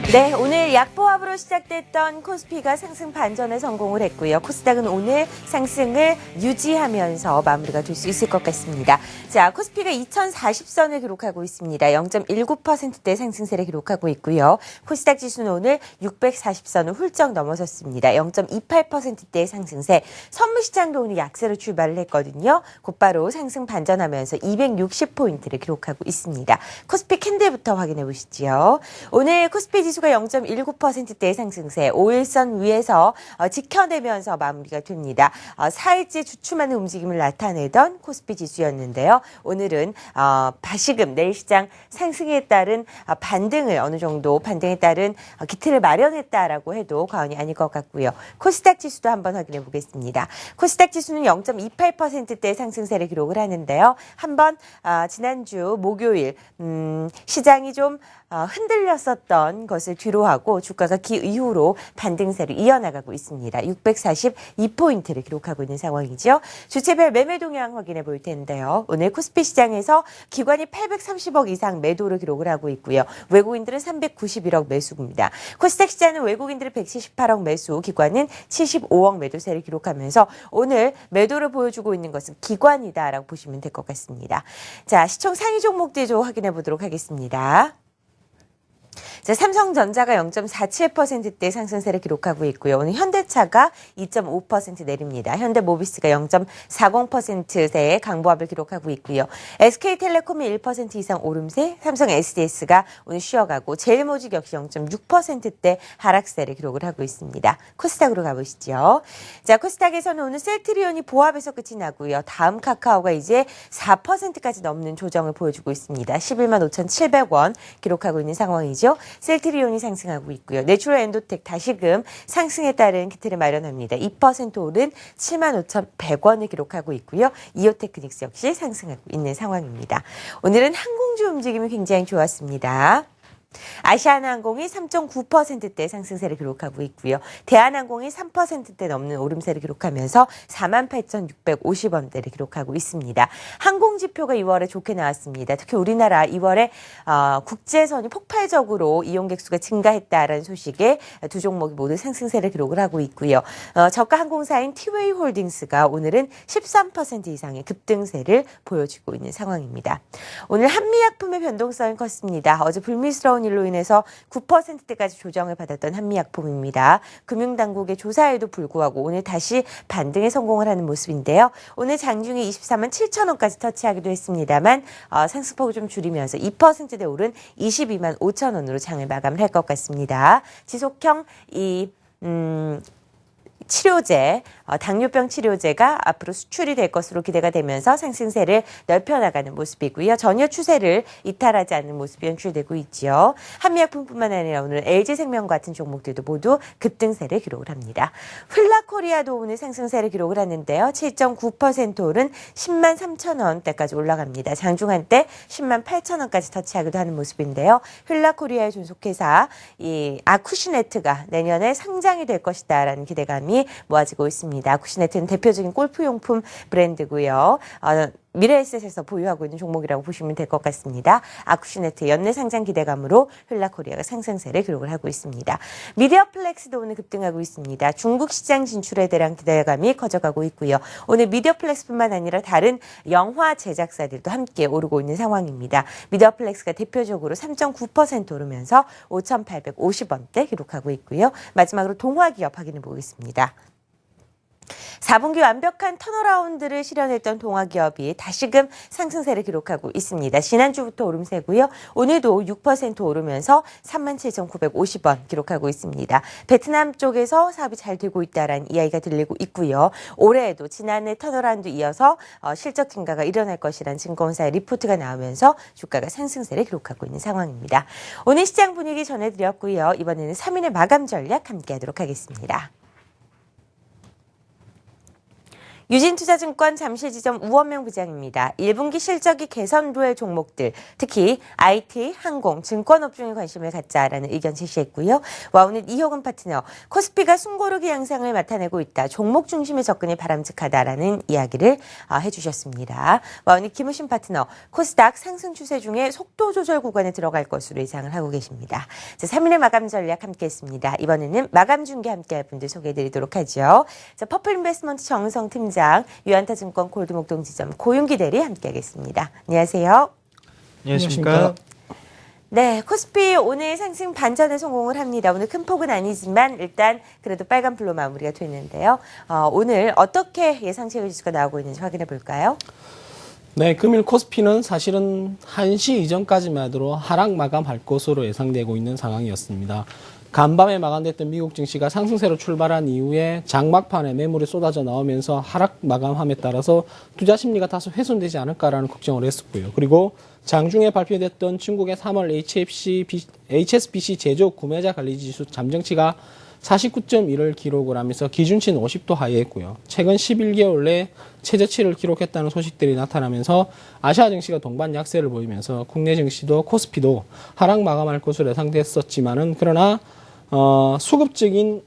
네, 오늘 약보합으로 시작됐던 코스피가 상승 반전에 성공을 했고요. 코스닥은 오늘 상승을 유지하면서 마무리가 될 수 있을 것 같습니다. 자, 코스피가 2040선을 기록하고 있습니다. 0.19%대 상승세를 기록하고 있고요. 코스닥 지수는 오늘 640선을 훌쩍 넘어섰습니다. 0.28%대의 상승세. 선물시장도 오늘 약세로 출발을 했거든요. 곧바로 상승 반전하면서 260포인트를 기록하고 있습니다. 코스피 캔들부터 확인해 보시죠. 오늘 코스피 지수가 0.19%대의 상승세, 5일선 위에서 지켜내면서 마무리가 됩니다. 4일째 주춤하는 움직임을 나타내던 코스피 지수였는데요. 오늘은 다시금 내일 시장 상승에 따른 반등을 어느 정도 반등에 따른 기틀을 마련했다라고 해도 과언이 아닐 것 같고요. 코스닥 지수도 한번 확인해 보겠습니다. 코스닥 지수는 0.28%대의 상승세를 기록을 하는데요. 한번 지난주 목요일 시장이 좀 흔들렸었던 것을 뒤로하고 주가가 그 이후로 반등세를 이어나가고 있습니다. 642포인트를 기록하고 있는 상황이죠. 주체별 매매 동향 확인해 볼 텐데요. 오늘 코스피 시장에서 기관이 830억 이상 매도를 기록을 하고 있고요. 외국인들은 391억 매수입니다. 코스닥 시장은 외국인들은 178억 매수, 기관은 75억 매도세를 기록하면서 오늘 매도를 보여주고 있는 것은 기관이다라고 보시면 될 것 같습니다. 자, 시총 상위 종목들 좀 확인해 보도록 하겠습니다. 자, 삼성전자가 0.47%대 상승세를 기록하고 있고요. 오늘 현대차가 2.5% 내립니다. 현대모비스가 0.40%대의 강보합을 기록하고 있고요. SK텔레콤이 1% 이상 오름세, 삼성 SDS가 오늘 쉬어가고 제일모직 역시 0.6%대 하락세를 기록을 하고 있습니다. 코스닥으로 가보시죠. 자, 코스닥에서는 오늘 셀트리온이 보합에서 끝이 나고요. 다음 카카오가 이제 4%까지 넘는 조정을 보여주고 있습니다. 115,700원 기록하고 있는 상황이죠. 셀트리온이 상승하고 있고요. 내추럴 엔도텍 다시금 상승에 따른 기틀을 마련합니다. 2% 오른 75,100원을 기록하고 있고요. 이오테크닉스 역시 상승하고 있는 상황입니다. 오늘은 항공주 움직임이 굉장히 좋았습니다. 아시아나항공이 3.9%대 상승세를 기록하고 있고요. 대한항공이 3%대 넘는 오름세를 기록하면서 48,650원대를 기록하고 있습니다. 항공지표가 2월에 좋게 나왔습니다. 특히 우리나라 2월에 국제선이 폭발적으로 이용객 수가 증가했다라는 소식에 두 종목이 모두 상승세를 기록을 하고 있고요. 저가 항공사인 티웨이 홀딩스가 오늘은 13% 이상의 급등세를 보여주고 있는 상황입니다. 오늘 한미약품의 변동성이 컸습니다. 어제 불미스러운 일로 인해서 9%대까지 조정을 받았던 한미약품입니다. 금융당국의 조사에도 불구하고 오늘 다시 반등에 성공을 하는 모습인데요. 오늘 장중에 24만 7천원까지 터치하기도 했습니다만 상승폭을 좀 줄이면서 2%대 오른 22만 5천원으로 장을 마감을 할 것 같습니다. 지속형 치료제, 당뇨병 치료제가 앞으로 수출이 될 것으로 기대가 되면서 상승세를 넓혀나가는 모습이고요. 전혀 추세를 이탈하지 않는 모습이 연출되고 있죠. 한미약품뿐만 아니라 오늘 LG생명 같은 종목들도 모두 급등세를 기록을 합니다. 훌라코리아도 오늘 상승세를 기록을 하는데요. 7.9% 오른 10만 3천원대까지 올라갑니다. 장중 한때 10만 8천원까지 터치하기도 하는 모습인데요. 훌라코리아의 존속회사 이 아쿠시네트가 내년에 상장이 될 것이다라는 기대감이 모아지고 있습니다. 아쿠시네트는 대표적인 골프용품 브랜드고요. 미래에셋에서 보유하고 있는 종목이라고 보시면 될 것 같습니다. 아쿠시네트 연내 상장 기대감으로 훌라코리아가 상승세를 기록을 하고 있습니다. 미디어플렉스도 오늘 급등하고 있습니다. 중국 시장 진출에 대한 기대감이 커져가고 있고요. 오늘 미디어플렉스뿐만 아니라 다른 영화 제작사들도 함께 오르고 있는 상황입니다. 미디어플렉스가 대표적으로 3.9% 오르면서 5,850원대 기록하고 있고요. 마지막으로 동화기업 확인해 보겠습니다. 4분기 완벽한 턴어라운드를 실현했던 동화기업이 다시금 상승세를 기록하고 있습니다. 지난주부터 오름세고요. 오늘도 6% 오르면서 37,950원 기록하고 있습니다. 베트남 쪽에서 사업이 잘 되고 있다라는 이야기가 들리고 있고요. 올해에도 지난해 턴어라운드 이어서 실적 증가가 일어날 것이라는 증권사의 리포트가 나오면서 주가가 상승세를 기록하고 있는 상황입니다. 오늘 시장 분위기 전해드렸고요. 이번에는 3일의 마감 전략 함께하도록 하겠습니다. 유진투자증권 잠실지점 우원명 부장입니다. 1분기 실적이 개선될 종목들, 특히 IT, 항공, 증권업종에 관심을 갖자라는 의견 제시했고요. 와우는 이효근 파트너, 코스피가 숨고르기 양상을 나타내고 있다. 종목 중심의 접근이 바람직하다라는 이야기를 해주셨습니다. 와우는 김우신 파트너, 코스닥 상승 추세 중에 속도 조절 구간에 들어갈 것으로 예상을 하고 계십니다. 자, 3일의 마감 전략 함께했습니다. 이번에는 마감 중계 함께할 분들 소개해드리도록 하죠. 자, 퍼플인베스트먼트 정성 팀장, 유한타증권 골드목동지점 고윤기 대리 함께하겠습니다. 안녕하세요. 안녕하십니까. 네, 코스피 오늘 상승 반전에 성공을 합니다. 오늘 큰 폭은 아니지만 일단 그래도 빨간불로 마무리가 됐는데요. 오늘 어떻게 예상치의 지수가 나오고 있는지 확인해 볼까요? 네, 금일 코스피는 사실은 1시 이전까지만 하더라도 하락 마감할 것으로 예상되고 있는 상황이었습니다. 간밤에 마감됐던 미국 증시가 상승세로 출발한 이후에 장막판에 매물이 쏟아져 나오면서 하락 마감함에 따라서 투자 심리가 다소 훼손되지 않을까라는 걱정을 했었고요. 그리고 장중에 발표됐던 중국의 3월 HSBC 제조 구매자 관리지수 잠정치가 49.1을 기록을 하면서 기준치는 50도 하회했고요. 최근 11개월 내 최저치를 기록했다는 소식들이 나타나면서 아시아 증시가 동반 약세를 보이면서 국내 증시도 코스피도 하락 마감할 것으로 예상됐었지만은 그러나 수급의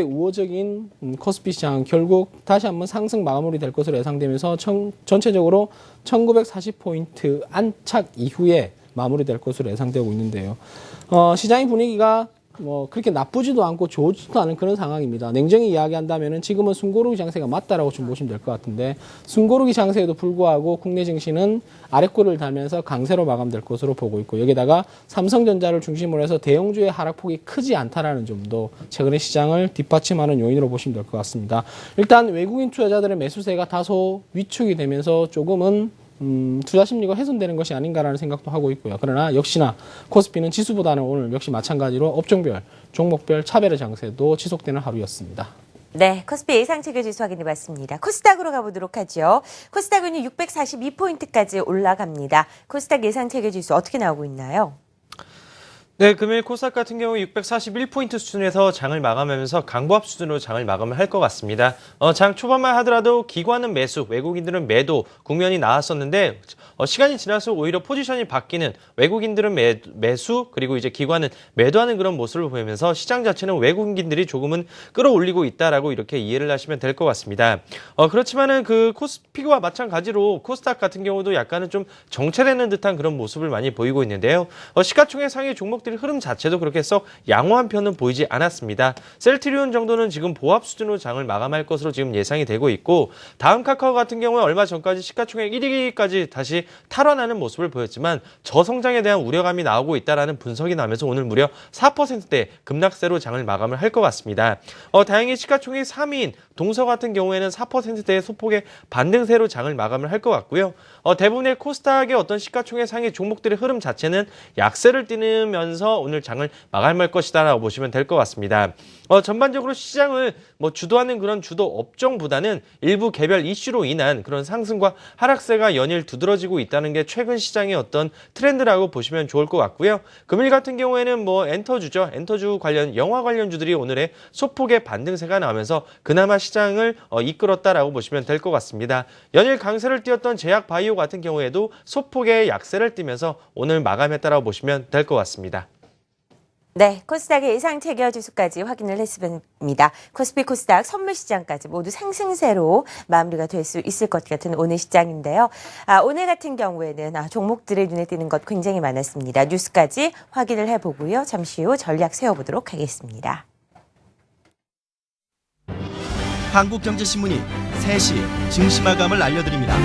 우호적인 코스피 시장은 결국 다시 한번 상승 마무리 될 것으로 예상되면서 전체적으로 1940포인트 안착 이후에 마무리될 것으로 예상되고 있는데요. 시장의 분위기가 그렇게 나쁘지도 않고 좋지도 않은 그런 상황입니다. 냉정히 이야기한다면은 지금은 숨고르기 장세가 맞다라고 좀 보시면 될 것 같은데, 숨고르기 장세에도 불구하고 국내 증시는 아랫골을 달면서 강세로 마감될 것으로 보고 있고, 여기다가 삼성전자를 중심으로 해서 대형주의 하락폭이 크지 않다라는 점도 최근의 시장을 뒷받침하는 요인으로 보시면 될 것 같습니다. 일단 외국인 투자자들의 매수세가 다소 위축이 되면서 조금은 투자 심리가 훼손되는 것이 아닌가라는 생각도 하고 있고요. 그러나 역시나 코스피는 지수보다는 오늘 역시 마찬가지로 업종별, 종목별 차별의 장세도 지속되는 하루였습니다. 네, 코스피 예상체결 지수 확인해봤습니다. 코스닥으로 가보도록 하죠. 코스닥은 642포인트까지 올라갑니다. 코스닥 예상체결 지수 어떻게 나오고 있나요? 네, 금일 코스닥 같은 경우 641포인트 수준에서 장을 마감하면서 강보합 수준으로 장을 마감을 할 것 같습니다. 장 초반만 하더라도 기관은 매수, 외국인들은 매도 국면이 나왔었는데 시간이 지나서 오히려 포지션이 바뀌는, 외국인들은 매수 그리고 이제 기관은 매도하는 그런 모습을 보이면서 시장 자체는 외국인들이 조금은 끌어올리고 있다라고 이렇게 이해를 하시면 될 것 같습니다. 그렇지만은 그 코스피와 마찬가지로 코스닥 같은 경우도 약간은 좀 정체되는 듯한 그런 모습을 많이 보이고 있는데요. 시가총액 상위 종목들 흐름 자체도 그렇게 썩 양호한 편은 보이지 않았습니다. 셀트리온 정도는 지금 보합 수준으로 장을 마감할 것으로 지금 예상이 되고 있고, 다음 카카오 같은 경우에 얼마 전까지 시가총액 1위까지 다시 탈환하는 모습을 보였지만 저성장에 대한 우려감이 나오고 있다라는 분석이 나면서 오늘 무려 4%대 급락세로 장을 마감을 할 것 같습니다. 다행히 시가총액 3위인 동서 같은 경우에는 4%대의 소폭의 반등세로 장을 마감을 할 것 같고요. 대부분의 코스닥의 어떤 시가총액 상위 종목들의 흐름 자체는 약세를 띠면서 오늘 장을 마감할 것이다라고 보시면 될 것 같습니다. 전반적으로 시장을 주도하는 그런 주도 업종보다는 일부 개별 이슈로 인한 그런 상승과 하락세가 연일 두드러지고 있다는 게 최근 시장의 어떤 트렌드라고 보시면 좋을 것 같고요. 금일 같은 경우에는 엔터주죠. 엔터주 관련 영화 관련주들이 오늘의 소폭의 반등세가 나오면서 그나마 시장을 이끌었다라고 보시면 될 것 같습니다. 연일 강세를 띄었던 제약바이오 같은 경우에도 소폭의 약세를 띠면서 오늘 마감했다라고 보시면 될 것 같습니다. 네, 코스닥의 예상체결 지수까지 확인을 했습니다. 코스피, 코스닥, 선물시장까지 모두 상승세로 마무리가 될 수 있을 것 같은 오늘 시장인데요. 오늘 같은 경우에는 종목들의 눈에 띄는 것 굉장히 많았습니다. 뉴스까지 확인을 해보고요. 잠시 후 전략 세워보도록 하겠습니다. 한국경제신문이 3시 증시 마감을 알려드립니다.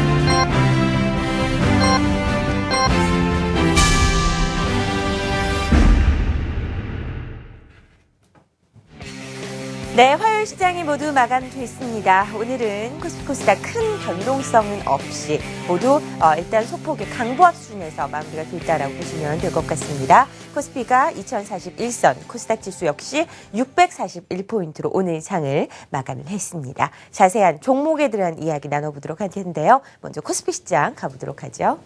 네, 화요일 시장이 모두 마감됐습니다. 오늘은 코스피, 코스닥 큰 변동성은 없이 모두 일단 소폭의 강보합 수준에서 마무리가 됐다라고 보시면 될 것 같습니다. 코스피가 2041선, 코스닥 지수 역시 641포인트로 오늘 장을 마감을 했습니다. 자세한 종목에 대한 이야기 나눠보도록 할 텐데요. 먼저 코스피 시장 가보도록 하죠.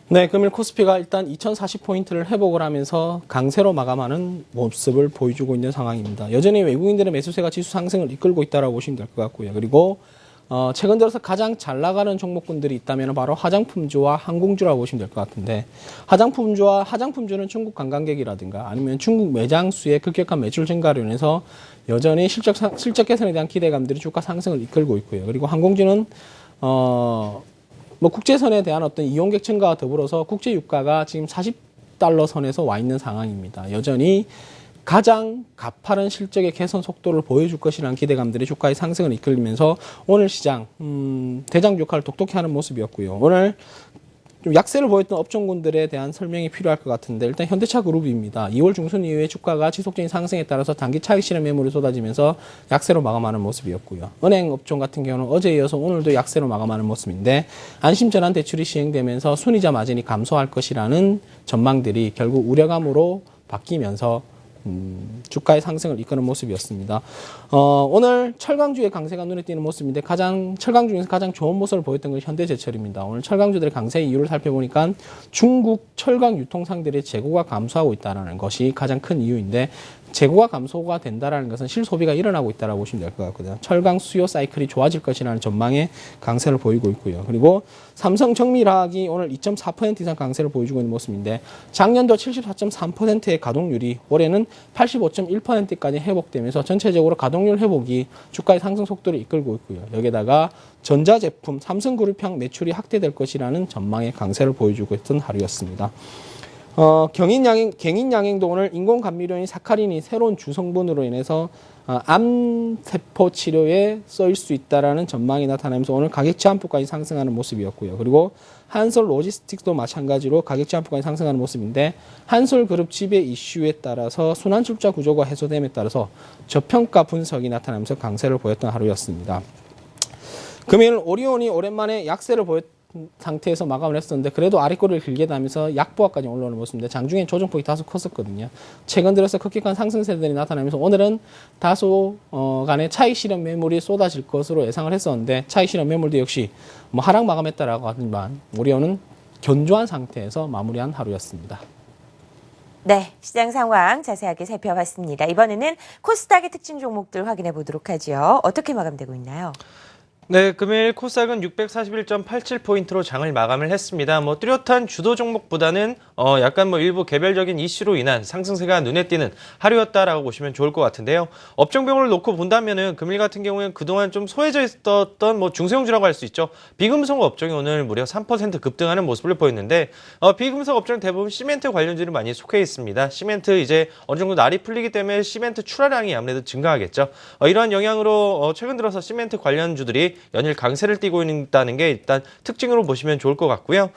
네, 금일 코스피가 일단 2040포인트를 회복을 하면서 강세로 마감하는 모습을 보여주고 있는 상황입니다. 여전히 외국인들의 매수세가 지수 상승을 이끌고 있다고 보시면 될 것 같고요. 그리고 최근 들어서 가장 잘 나가는 종목군들이 있다면 바로 화장품주와 항공주라고 보시면 될 것 같은데, 화장품주는 중국 관광객이라든가 아니면 중국 매장 수의 급격한 매출 증가로 인해서 여전히 실적 개선에 대한 기대감들이 주가 상승을 이끌고 있고요. 그리고 항공주는 국제선에 대한 어떤 이용객 증가와 더불어서 국제 유가가 지금 40달러 선에서 와 있는 상황입니다. 여전히 가장 가파른 실적의 개선 속도를 보여줄 것이라는 기대감들이 주가의 상승을 이끌면서 오늘 시장 대장 주가를 독특히 하는 모습이었고요. 오늘 좀 약세를 보였던 업종군들에 대한 설명이 필요할 것 같은데, 일단 현대차 그룹입니다. 2월 중순 이후에 주가가 지속적인 상승에 따라서 단기 차익 실현 매물이 쏟아지면서 약세로 마감하는 모습이었고요. 은행 업종 같은 경우는 어제 이어서 오늘도 약세로 마감하는 모습인데, 안심전환 대출이 시행되면서 순이자 마진이 감소할 것이라는 전망들이 결국 우려감으로 바뀌면서 주가의 상승을 이끄는 모습이었습니다. 오늘 철강주의 강세가 눈에 띄는 모습인데, 철강 중에서 가장 좋은 모습을 보였던 것이 현대제철입니다. 오늘 철강주들의 강세 이유를 살펴보니까 중국 철강 유통상들의 재고가 감소하고 있다는 것이 가장 큰 이유인데, 재고가 감소가 된다는 것은 실소비가 일어나고 있다고 보시면 될 것 같거든요. 철강 수요 사이클이 좋아질 것이라는 전망에 강세를 보이고 있고요. 그리고 삼성 정밀화학이 오늘 2.4% 이상 강세를 보여주고 있는 모습인데, 작년도 74.3%의 가동률이 올해는 85.1%까지 회복되면서 전체적으로 가동률 회복이 주가의 상승 속도를 이끌고 있고요. 여기에다가 전자제품 삼성그룹형 매출이 확대될 것이라는 전망의 강세를 보여주고 있던 하루였습니다. 갱인양행도 오늘 인공감미료인 사카린이 새로운 주성분으로 인해서 암세포 치료에 쓰일 수 있다라는 전망이 나타나면서 오늘 가격 제한폭까지 상승하는 모습이었고요. 그리고 한솔 로지스틱스도 마찬가지로 가격 제한폭까지 상승하는 모습인데, 한솔그룹 지배 이슈에 따라서 순환출자 구조가 해소됨에 따라서 저평가 분석이 나타나면서 강세를 보였던 하루였습니다. 금일 오리온이 오랜만에 약세를 보였던 상태에서 마감을 했었는데, 그래도 아랫꼬리를 길게 다면서 약보합까지 올라오는 모습인데, 장중에 조정폭이 다소 컸었거든요. 최근 들어서 급격한 상승세들이 나타나면서 오늘은 다소 간의 차익 실현 매물이 쏟아질 것으로 예상을 했었는데, 차익 실현 매물도 역시 하락 마감했다라고 하지만 오리온은 견조한 상태에서 마무리한 하루였습니다. 네, 시장 상황 자세하게 살펴봤습니다. 이번에는 코스닥의 특징 종목들 확인해 보도록 하죠. 어떻게 마감되고 있나요? 네, 금일 코스닥은 641.87포인트로 장을 마감을 했습니다. 뚜렷한 주도 종목보다는 약간 일부 개별적인 이슈로 인한 상승세가 눈에 띄는 하루였다라고 보시면 좋을 것 같은데요. 업종별로 놓고 본다면은 금일 같은 경우에는 그동안 좀 소외져 있었던 중소형주라고 할 수 있죠. 비금속 업종이 오늘 무려 3% 급등하는 모습을 보였는데, 비금속 업종 대부분 시멘트 관련주를 많이 속해 있습니다. 시멘트 이제 어느 정도 날이 풀리기 때문에 시멘트 출하량이 아무래도 증가하겠죠. 이러한 영향으로 최근 들어서 시멘트 관련주들이 연일 강세를 띠고 있다는 게 일단 특징으로 보시면 좋을 것 같고요.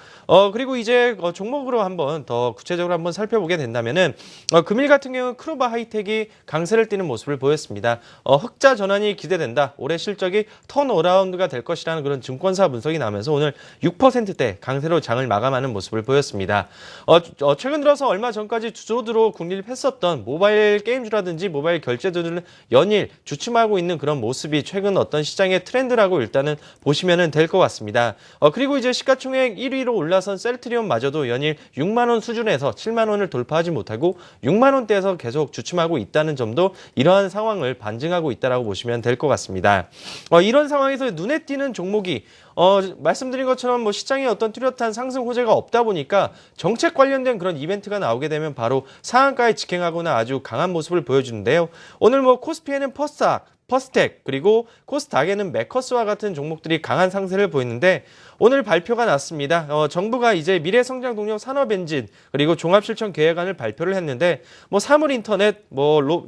그리고 이제 종목으로 한번 더 구체적으로 한번 살펴보게 된다면은 금일 같은 경우는 크루바 하이텍이 강세를 띠는 모습을 보였습니다. 흑자 전환이 기대된다. 올해 실적이 턴어라운드가 될 것이라는 그런 증권사 분석이 나오면서 오늘 6%대 강세로 장을 마감하는 모습을 보였습니다. 최근 들어서 얼마 전까지 주조주로 군림했었던 모바일 게임주라든지 모바일 결제주들은 연일 주춤하고 있는 그런 모습이 최근 어떤 시장의 트렌드라고 일단은 보시면 될 것 같습니다. 그리고 이제 시가총액 1위로 올라선 셀트리온마저도 연일 6만 원 수준에서 7만 원을 돌파하지 못하고 6만 원대에서 계속 주춤하고 있다는 점도 이러한 상황을 반증하고 있다라고 보시면 될 것 같습니다. 이런 상황에서 눈에 띄는 종목이 말씀드린 것처럼 시장에 어떤 뚜렷한 상승 호재가 없다 보니까 정책 관련된 그런 이벤트가 나오게 되면 바로 상한가에 직행하거나 아주 강한 모습을 보여주는데요. 오늘 코스피에는 퍼스텍 그리고 코스닥에는 메커스와 같은 종목들이 강한 상세를 보이는데, 오늘 발표가 났습니다. 정부가 이제 미래성장 동력 산업엔진 그리고 종합실천계획안을 발표를 했는데, 사물인터넷,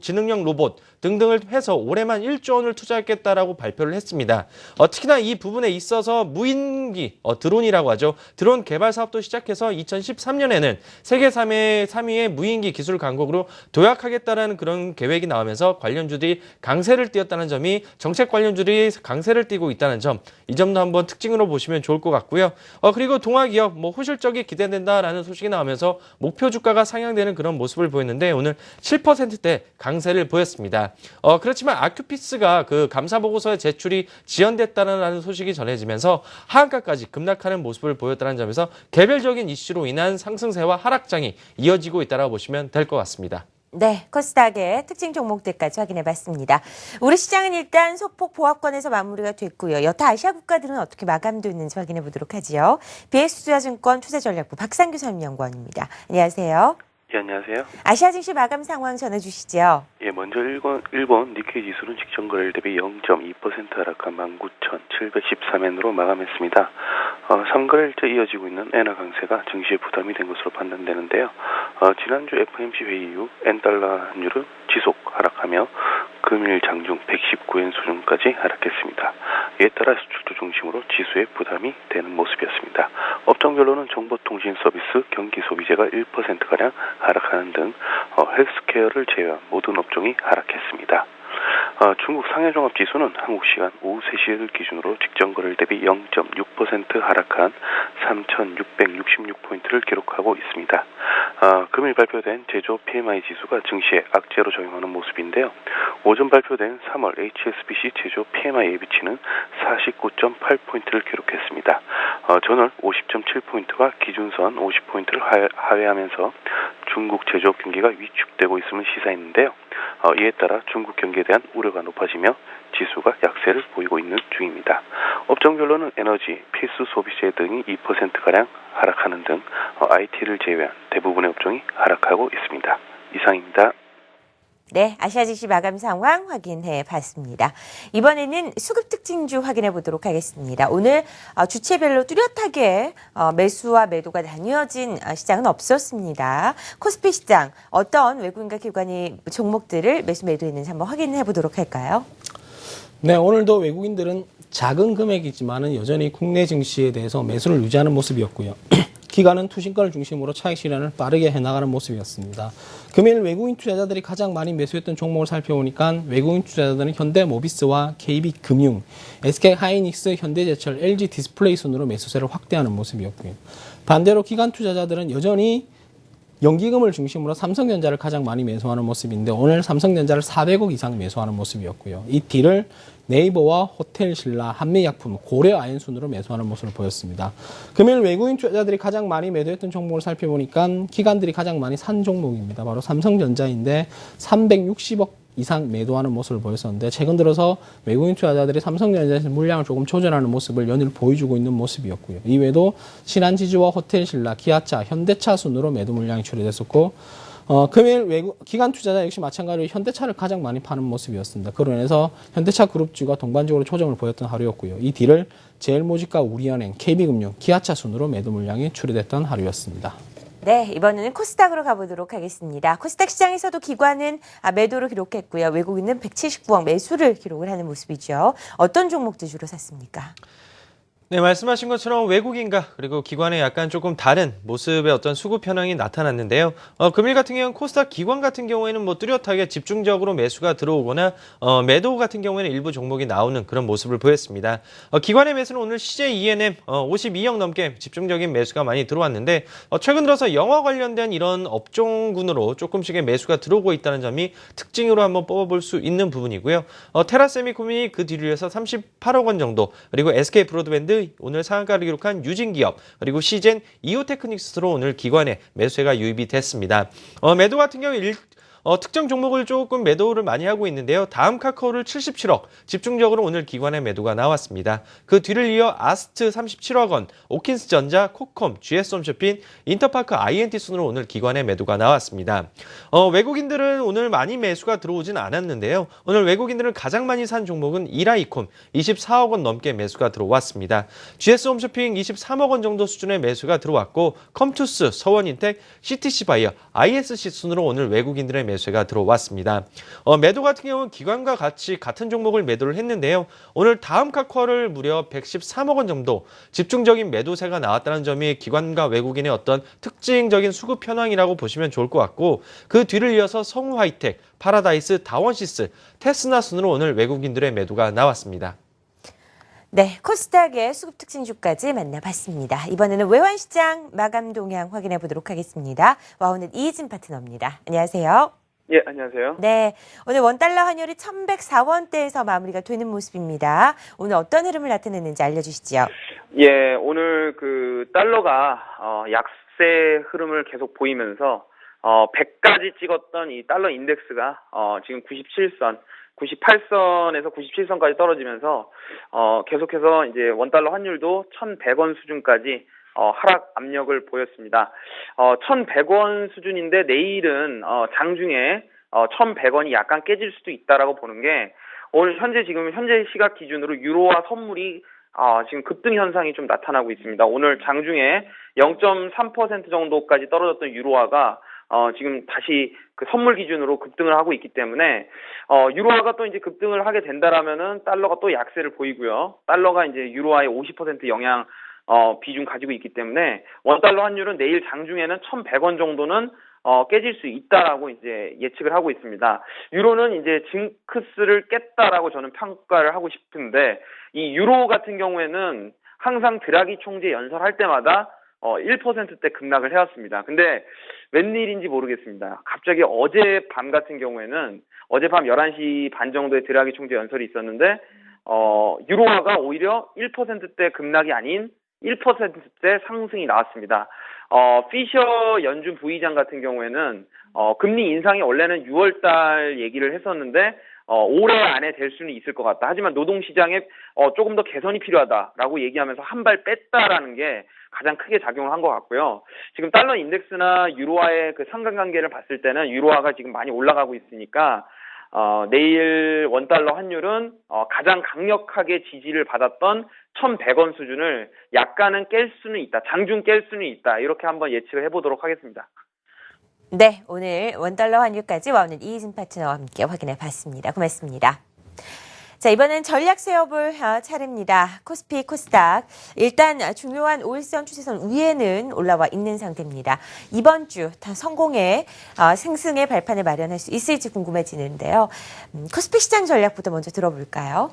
지능형 로봇 등등을 해서 올해만 1조 원을 투자하겠다라고 발표를 했습니다. 특히나 이 부분에 있어서 무인기, 드론이라고 하죠. 드론 개발 사업도 시작해서 2013년에는 세계 3위의 무인기 기술 강국으로 도약하겠다라는 그런 계획이 나오면서 관련주들이 강세를 띄었던 보였다는 점이 정책 관련주들이 강세를 띠고 있다는 점, 이 점도 한번 특징으로 보시면 좋을 것 같고요. 그리고 동아기업 호실적이 기대된다라는 소식이 나오면서 목표 주가가 상향되는 그런 모습을 보였는데 오늘 7%대 강세를 보였습니다. 그렇지만 아큐피스가 그 감사 보고서의 제출이 지연됐다는 소식이 전해지면서 하한가까지 급락하는 모습을 보였다는 점에서 개별적인 이슈로 인한 상승세와 하락장이 이어지고 있다고 보시면 될 것 같습니다. 네, 코스닥의 특징 종목들까지 확인해봤습니다. 우리 시장은 일단 소폭 보합권에서 마무리가 됐고요. 여타 아시아 국가들은 어떻게 마감됐는지 확인해보도록 하죠. BS투자증권 투자전략부 박상규 선임연구원입니다. 안녕하세요. 예, 안녕하세요. 아시아 증시 마감 상황 전해주시죠. 예, 먼저 일본 니케이 지수는 직전 거래일 대비 0.2% 하락한 19,713엔으로 마감했습니다. 3거래일째 이어지고 있는 엔화 강세가 증시에 부담이 된 것으로 판단되는데요. 지난주 FOMC 회의 이후 엔달러 환율은 지속 하락하며 금일 장중 119엔 수준까지 하락했습니다. 이에 따라 수출도 중심으로 지수에 부담이 되는 모습이었습니다. 업종별로는 정보통신 서비스, 경기 소비재가 1%가량 하락하는 등 헬스케어를 제외한 모든 업종이 하락했습니다. 중국 상해종합지수는 한국 시간 오후 3시를 기준으로 직전 거래일 대비 0.6% 하락한 3,666포인트를 기록하고 있습니다. 금일 발표된 제조 PMI 지수가 증시에 악재로 적용하는 모습인데요. 오전 발표된 3월 HSBC 제조 PMI 예비치는 49.8포인트를 기록했습니다. 전월 50.7포인트가 기준선 50포인트를 하회하면서 중국 제조업 경기가 위축되고 있음을 시사했는데요. 이에 따라 중국 경기에 대한 우려가 높아지며 지수가 약세를 보이고 있는 중입니다. 업종별로는 에너지, 필수 소비재 등이 2%가량 하락하는 등 IT를 제외한 대부분의 업종이 하락하고 있습니다. 이상입니다. 네, 아시아 증시 마감 상황 확인해 봤습니다. 이번에는 수급 특징주 확인해 보도록 하겠습니다. 오늘 주체별로 뚜렷하게 매수와 매도가 나뉘어진 시장은 없었습니다. 코스피 시장 어떤 외국인과 기관이 종목들을 매수 매도했는지 한번 확인해 보도록 할까요? 네, 오늘도 외국인들은 작은 금액이지만은 여전히 국내 증시에 대해서 매수를 유지하는 모습이었고요. 기관은 투신권을 중심으로 차익 실현을 빠르게 해나가는 모습이었습니다. 금일 외국인 투자자들이 가장 많이 매수했던 종목을 살펴보니까 외국인 투자자들은 현대모비스와 KB금융, SK하이닉스, 현대제철, LG디스플레이 순으로 매수세를 확대하는 모습이었고요. 반대로 기관 투자자들은 여전히 연기금을 중심으로 삼성전자를 가장 많이 매수하는 모습인데 오늘 삼성전자를 400억 이상 매수하는 모습이었고요. 이 뒤를 네이버와 호텔신라, 한미약품, 고려아연 순으로 매수하는 모습을 보였습니다. 금일 외국인 투자자들이 가장 많이 매도했던 종목을 살펴보니까 기관들이 가장 많이 산 종목입니다. 바로 삼성전자인데 360억 이상 매도하는 모습을 보였었는데 최근 들어서 외국인 투자자들이 삼성전자에서 물량을 조금 조절하는 모습을 연일 보여주고 있는 모습이었고요. 이외에도 신한지주와 호텔신라, 기아차, 현대차 순으로 매도 물량이 처리됐었고 금일 기관 투자자 역시 마찬가지로 현대차를 가장 많이 파는 모습이었습니다. 그로 인해서 현대차 그룹주가 동반적으로 조정을 보였던 하루였고요. 이 뒤를 제일모직과 우리은행, KB금융, 기아차 순으로 매도 물량이 처리됐던 하루였습니다. 네, 이번에는 코스닥으로 가보도록 하겠습니다. 코스닥 시장에서도 기관은 매도를 기록했고요. 외국인은 179억 매수를 기록을 하는 모습이죠. 어떤 종목들 주로 샀습니까? 네, 말씀하신 것처럼 외국인과 그리고 기관의 약간 조금 다른 모습의 어떤 수급 현황이 나타났는데요. 금일 같은 경우는 코스닥 기관 같은 경우에는 뭐 뚜렷하게 집중적으로 매수가 들어오거나 매도 같은 경우에는 일부 종목이 나오는 그런 모습을 보였습니다. 기관의 매수는 오늘 CJ ENM 52억 넘게 집중적인 매수가 많이 들어왔는데 최근 들어서 영화 관련된 이런 업종군으로 조금씩의 매수가 들어오고 있다는 점이 특징으로 한번 뽑아볼 수 있는 부분이고요. 테라세미콤이 그 뒤를 이어서 38억 원 정도, 그리고 SK 브로드밴드 오늘 상한가를 기록한 유진기업, 그리고 시젠, 이오테크닉스로 오늘 기관의 매수세가 유입이 됐습니다. 매도 같은 경우 특정 종목을 조금 매도를 많이 하고 있는데요. 다음 카카오를 77억, 집중적으로 오늘 기관의 매도가 나왔습니다. 그 뒤를 이어 아스트 37억 원, 오킨스전자, 코컴, GS홈쇼핑, 인터파크 INT 순으로 오늘 기관의 매도가 나왔습니다. 외국인들은 오늘 많이 매수가 들어오진 않았는데요. 오늘 외국인들은 가장 많이 산 종목은 이라이콤, 24억 원 넘게 매수가 들어왔습니다. GS홈쇼핑 23억 원 정도 수준의 매수가 들어왔고, 컴투스, 서원인텍, CTC바이어, ISC 순으로 오늘 외국인들의 매수세가 들어왔습니다. 매도 같은 경우는 기관과 같이 같은 종목을 매도를 했는데요. 오늘 다음 카쿼를 무려 113억 원 정도 집중적인 매도세가 나왔다는 점이 기관과 외국인의 어떤 특징적인 수급 현황이라고 보시면 좋을 것 같고, 그 뒤를 이어서 성우하이텍, 파라다이스, 다원시스, 테스나 순으로 오늘 외국인들의 매도가 나왔습니다. 네, 코스닥의 수급 특징주까지 만나봤습니다. 이번에는 외환시장 마감 동향 확인해 보도록 하겠습니다. 와, 오늘 이희진 파트너입니다. 안녕하세요. 예, 안녕하세요. 네, 오늘 원달러 환율이 1104원대에서 마무리가 되는 모습입니다. 오늘 어떤 흐름을 나타냈는지 알려주시죠. 예, 오늘 그 달러가 약세 흐름을 계속 보이면서 100까지 찍었던 이 달러 인덱스가 지금 97선, 98선에서 97선까지 떨어지면서 계속해서 이제 원달러 환율도 1,100원 수준까지 하락 압력을 보였습니다. 1,100원 수준인데 내일은 장중에 1,100원이 약간 깨질 수도 있다라고 보는 게, 오늘 현재 시각 기준으로 유로화 선물이 지금 급등 현상이 좀 나타나고 있습니다. 오늘 장중에 0.3% 정도까지 떨어졌던 유로화가 지금 다시 그 선물 기준으로 급등을 하고 있기 때문에 유로화가 또 이제 급등을 하게 된다라면은 달러가 또 약세를 보이고요. 달러가 이제 유로화의 50% 영향 비중 가지고 있기 때문에 원달러 환율은 내일 장중에는 1,100원 정도는 깨질 수 있다라고 이제 예측을 하고 있습니다. 유로는 이제 징크스를 깼다라고 저는 평가를 하고 싶은데, 이 유로 같은 경우에는 항상 드라기 총재 연설할 때마다 1%대 급락을 해왔습니다. 근데 웬일인지 모르겠습니다. 갑자기 어젯밤 같은 경우에는 어젯밤 11시 반 정도에 드라기 총재 연설이 있었는데 유로화가 오히려 1%대 급락이 아닌 1%대 상승이 나왔습니다. 피셔 연준 부의장 같은 경우에는 금리 인상이 원래는 6월달 얘기를 했었는데 올해 안에 될 수는 있을 것 같다. 하지만 노동시장에 조금 더 개선이 필요하다라고 얘기하면서 한 발 뺐다라는 게 가장 크게 작용을 한 것 같고요. 지금 달러 인덱스나 유로화의 그 상관관계를 봤을 때는 유로화가 지금 많이 올라가고 있으니까 내일 원달러 환율은 가장 강력하게 지지를 받았던 1,100원 수준을 약간은 깰 수는 있다. 장중 깰 수는 있다. 이렇게 한번 예측을 해보도록 하겠습니다. 네, 오늘 원달러 환율까지 와 오늘 이희진 파트너와 함께 확인해 봤습니다. 고맙습니다. 자, 이번엔 전략 세워볼 차례입니다. 코스피, 코스닥. 일단 중요한 5일선 추세선 위에는 올라와 있는 상태입니다. 이번 주 다 성공의 상승의 발판을 마련할 수 있을지 궁금해지는데요. 코스피 시장 전략부터 먼저 들어볼까요?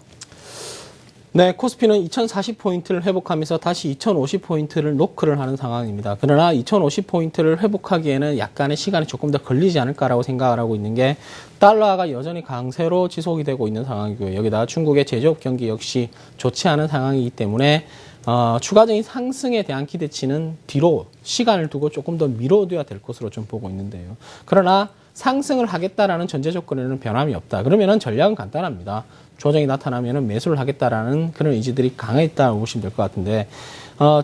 네, 코스피는 2040포인트를 회복하면서 다시 2050포인트를 노크를 하는 상황입니다. 그러나 2050포인트를 회복하기에는 약간의 시간이 조금 더 걸리지 않을까라고 생각을 하고 있는 게, 달러가 여전히 강세로 지속이 되고 있는 상황이고요. 여기다가 중국의 제조업 경기 역시 좋지 않은 상황이기 때문에 추가적인 상승에 대한 기대치는 뒤로 시간을 두고 조금 더 미뤄둬야 될 것으로 좀 보고 있는데요. 그러나 상승을 하겠다라는 전제 조건에는 변함이 없다. 그러면은 전략은 간단합니다. 조정이 나타나면은 매수를 하겠다라는 그런 의지들이 강했다고 보시면 될 것 같은데,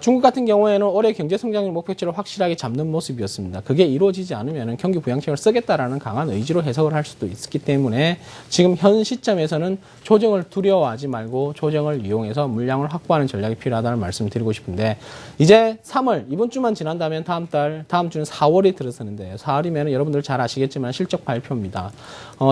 중국 같은 경우에는 올해 경제 성장률 목표치를 확실하게 잡는 모습이었습니다. 그게 이루어지지 않으면은 경기 부양책을 쓰겠다라는 강한 의지로 해석을 할 수도 있기 때문에 지금 현 시점에서는 조정을 두려워하지 말고 조정을 이용해서 물량을 확보하는 전략이 필요하다는 말씀을 드리고 싶은데, 이제 3월 이번 주만 지난다면 다음 주는 4월이 들어서는데, 4월이면 여러분들 잘 아시겠지만 실적 발표입니다.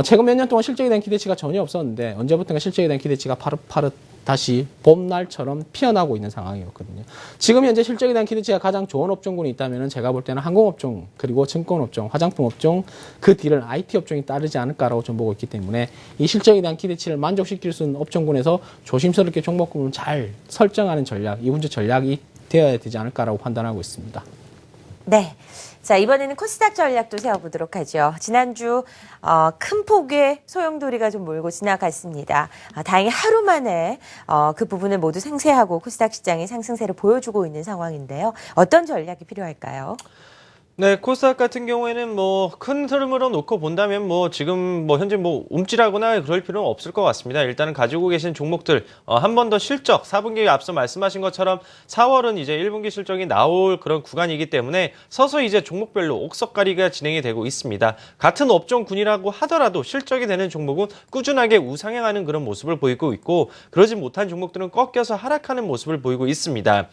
최근 몇 년 동안 실적에 대한 기대치가 전혀 없었는데 언제부턴가 실적에 대한 기대치가 파릇파릇 다시 봄날처럼 피어나고 있는 상황이었거든요. 지금 현재 실적에 대한 기대치가 가장 좋은 업종군이 있다면 제가 볼 때는 항공업종, 그리고 증권업종, 화장품업종, 그 뒤를 IT업종이 따르지 않을까라고 좀 보고 있기 때문에 이 실적에 대한 기대치를 만족시킬 수 있는 업종군에서 조심스럽게 종목군을 잘 설정하는 전략, 이번 주 전략이 되어야 되지 않을까라고 판단하고 있습니다. 네. 자, 이번에는 코스닥 전략도 세워보도록 하죠. 지난주 큰 폭의 소용돌이가 좀 몰고 지나갔습니다. 다행히 하루 만에 그 부분을 모두 상쇄하고 코스닥 시장의 상승세를 보여주고 있는 상황인데요. 어떤 전략이 필요할까요? 네, 코스닥 같은 경우에는 큰 흐름으로 놓고 본다면 지금 현재 움찔하거나 그럴 필요는 없을 것 같습니다. 일단은 가지고 계신 종목들 한 번 더 실적 4분기에 앞서 말씀하신 것처럼 4월은 이제 1분기 실적이 나올 그런 구간이기 때문에 서서히 이제 종목별로 옥석가리가 진행이 되고 있습니다. 같은 업종군이라고 하더라도 실적이 되는 종목은 꾸준하게 우상향하는 그런 모습을 보이고 있고, 그러지 못한 종목들은 꺾여서 하락하는 모습을 보이고 있습니다.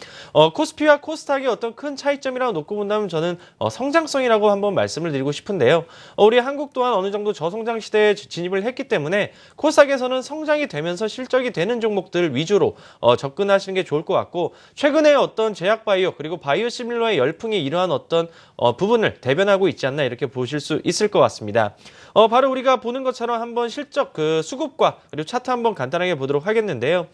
코스피와 코스닥의 어떤 큰 차이점이라고 놓고 본다면 저는 성장성이라고 한번 말씀을 드리고 싶은데요. 우리 한국 또한 어느 정도 저성장 시대에 진입을 했기 때문에 코스닥에서는 성장이 되면서 실적이 되는 종목들 위주로 접근하시는 게 좋을 것 같고, 최근에 어떤 제약바이오 그리고 바이오시밀러의 열풍이 이러한 어떤 부분을 대변하고 있지 않나 이렇게 보실 수 있을 것 같습니다. 바로 우리가 보는 것처럼 한번 실적 수급과 그리고 차트 한번 간단하게 보도록 하겠는데요.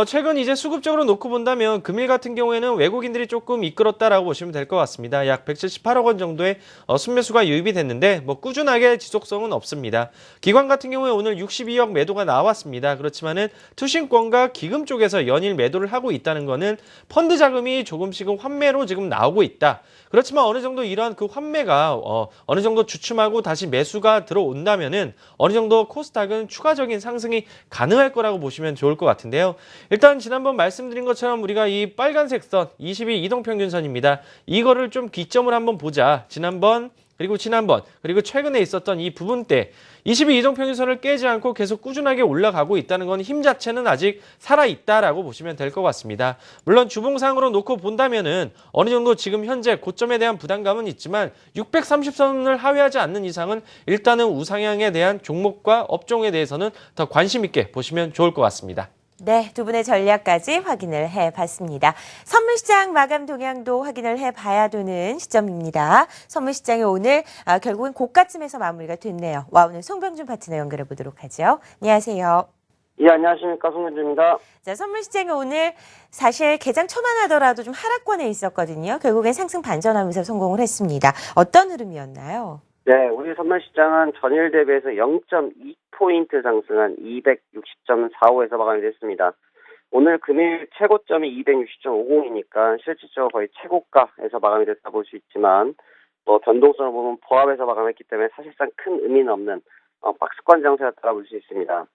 최근 이제 수급적으로 놓고 본다면 금일 같은 경우에는 외국인들이 조금 이끌었다라고 보시면 될 것 같습니다. 약 178억 원 정도의 순매수가 유입이 됐는데 꾸준하게 지속성은 없습니다. 기관 같은 경우에 오늘 62억 매도가 나왔습니다. 그렇지만은 투신권과 기금 쪽에서 연일 매도를 하고 있다는 거는 펀드 자금이 조금씩은 환매로 지금 나오고 있다. 그렇지만 어느 정도 이러한 그 환매가 어느 정도 주춤하고 다시 매수가 들어온다면은 어느 정도 코스닥은 추가적인 상승이 가능할 거라고 보시면 좋을 것 같은데요. 일단 지난번 말씀드린 것처럼 우리가 이 빨간색 선 20일 이동평균선입니다. 이거를 좀 기점을 한번 보자. 지난번 그리고 최근에 있었던 이 부분대 20일 이동평균선을 깨지 않고 계속 꾸준하게 올라가고 있다는 건 힘 자체는 아직 살아있다라고 보시면 될 것 같습니다. 물론 주봉상으로 놓고 본다면은 어느 정도 지금 현재 고점에 대한 부담감은 있지만 630선을 하회하지 않는 이상은 일단은 우상향에 대한 종목과 업종에 대해서는 더 관심 있게 보시면 좋을 것 같습니다. 네, 두 분의 전략까지 확인을 해봤습니다. 선물시장 마감 동향도 확인을 해봐야 되는 시점입니다. 선물시장이 오늘 결국은 고가쯤에서 마무리가 됐네요. 와, 오늘 송병준 파트너 연결해 보도록 하죠. 안녕하세요. 예, 안녕하십니까. 송병준입니다. 자, 선물시장이 오늘 사실 개장 초만 하더라도 좀 하락권에 있었거든요. 결국엔 상승 반전하면서 성공을 했습니다. 어떤 흐름이었나요? 네, 우리 선물시장은 전일 대비해서 0.2포인트 상승한 260.45에서 마감이 됐습니다. 오늘 금일 최고점이 260.50이니까 실질적으로 거의 최고가에서 마감이 됐다 볼 수 있지만, 변동성을 보면 보합에서 마감했기 때문에 사실상 큰 의미는 없는 박스권 장세였다고 볼 수 있습니다.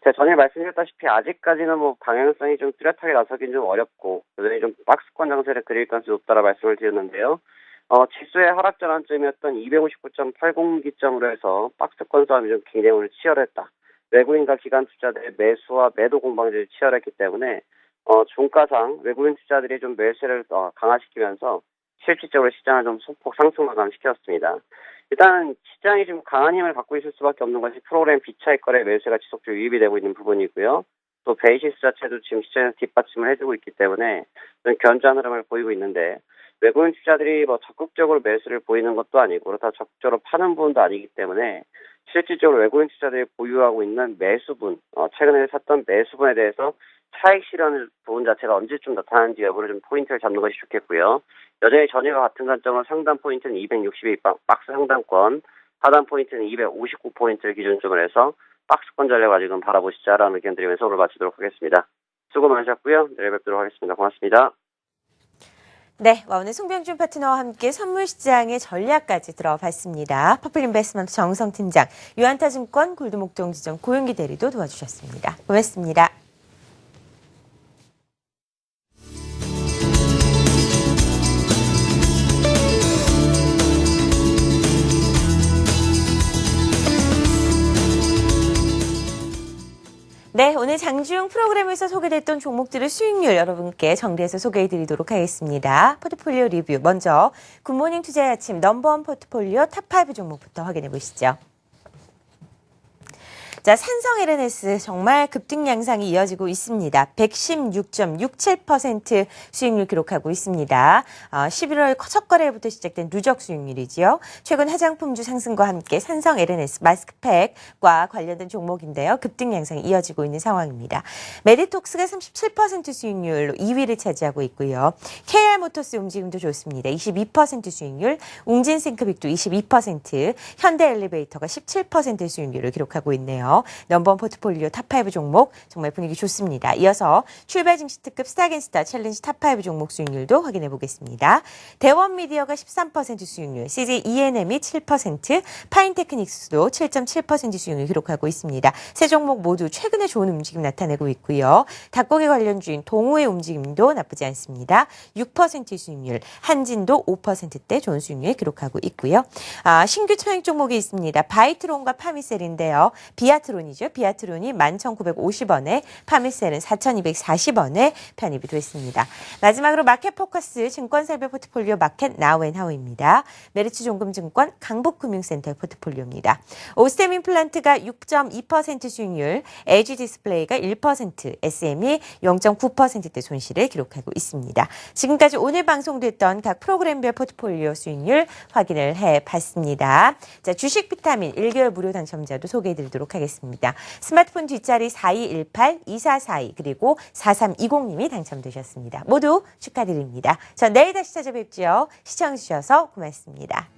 제가 전에 말씀드렸다시피 아직까지는 방향성이 좀 뚜렷하게 나서긴 좀 어렵고 여전히 좀 박스권 장세를 그릴 가능성이 높다라 말씀을 드렸는데요. 지수의 하락 전환점이었던 259.80 기점으로 해서 박스권 싸움이 좀 굉장히 오늘 치열했다. 외국인과 기관 투자들의 매수와 매도 공방들이 치열했기 때문에 종가상 외국인 투자들이 좀 매수를 강화시키면서 실질적으로 시장을 좀 소폭 상승 마감시켰습니다. 일단 시장이 좀 강한 힘을 갖고 있을 수밖에 없는 것이 프로그램 비차익 거래 매수가 지속적으로 유입이 되고 있는 부분이고요. 또 베이시스 자체도 지금 시장에서 뒷받침을 해주고 있기 때문에 좀 견조한 흐름을 보이고 있는데, 외국인 투자들이 적극적으로 매수를 보이는 것도 아니고 그렇다고 적극적으로 파는 부분도 아니기 때문에 실질적으로 외국인 투자들이 보유하고 있는 매수분, 최근에 샀던 매수분에 대해서 차익 실현 부분 자체가 언제쯤 나타나는지 여부를 좀 포인트를 잡는 것이 좋겠고요. 여전히 전일과 같은 관점으로 상단 포인트는 262 박스 상단권, 하단 포인트는 259포인트를 기준점으로 해서 박스권 전략을 지금 바라보시자라는 의견 드리면서 오늘 마치도록 하겠습니다. 수고 많으셨고요. 내일 뵙도록 하겠습니다. 고맙습니다. 네, 오늘 송병준 파트너와 함께 선물시장의 전략까지 들어봤습니다. 퍼플인베스트먼트 정성 팀장, 유한타증권 골드목동지점 고윤기 대리도 도와주셨습니다. 고맙습니다. 네, 오늘 장중 프로그램에서 소개됐던 종목들의 수익률 여러분께 정리해서 소개해드리도록 하겠습니다. 포트폴리오 리뷰 먼저 굿모닝 투자의 아침 넘버원 포트폴리오 탑5 종목부터 확인해 보시죠. 자, 산성 LNS 정말 급등 양상이 이어지고 있습니다. 116.67% 수익률 기록하고 있습니다. 11월 첫 거래부터 시작된 누적 수익률이지요. 최근 화장품주 상승과 함께 산성 LNS 마스크팩과 관련된 종목인데요. 급등 양상이 이어지고 있는 상황입니다. 메디톡스가 37% 수익률로 2위를 차지하고 있고요. KR모터스 움직임도 좋습니다. 22% 수익률, 웅진싱크빅도 22%, 현대엘리베이터가 17% 수익률을 기록하고 있네요. 넘버원 포트폴리오 탑5 종목 정말 분위기 좋습니다. 이어서 출발 증시 특급 스타겐스타 챌린지 탑5 종목 수익률도 확인해 보겠습니다. 대원미디어가 13% 수익률, CJ ENM이 7%, 파인테크닉스도 7.7% 수익률 기록하고 있습니다. 세 종목 모두 최근에 좋은 움직임 나타내고 있고요. 닭고기 관련주인 동호의 움직임도 나쁘지 않습니다. 6% 수익률, 한진도 5%대 좋은 수익률 기록하고 있고요. 신규 차익 종목이 있습니다. 바이트론과 파미셀인데요. 비아타 비아트론이죠. 비아트론이 11,950원에, 파미셀은 4,240원에 편입이 됐습니다. 마지막으로 마켓포커스 증권살펴 포트폴리오 마켓 나우앤하우입니다. 메리츠 종금증권 강북금융센터의 포트폴리오입니다. 오스템 임플란트가 6.2% 수익률, LG 디스플레이가 1%, SM이 0.9%대 손실을 기록하고 있습니다. 지금까지 오늘 방송됐던 각 프로그램별 포트폴리오 수익률 확인을 해봤습니다. 자, 주식 비타민 1개월 무료 당첨자도 소개해드리도록 하겠습니다. 스마트폰 뒷자리 4218, 2442 그리고 4320님이 당첨되셨습니다. 모두 축하드립니다. 전 내일 다시 찾아뵙죠. 시청해주셔서 고맙습니다.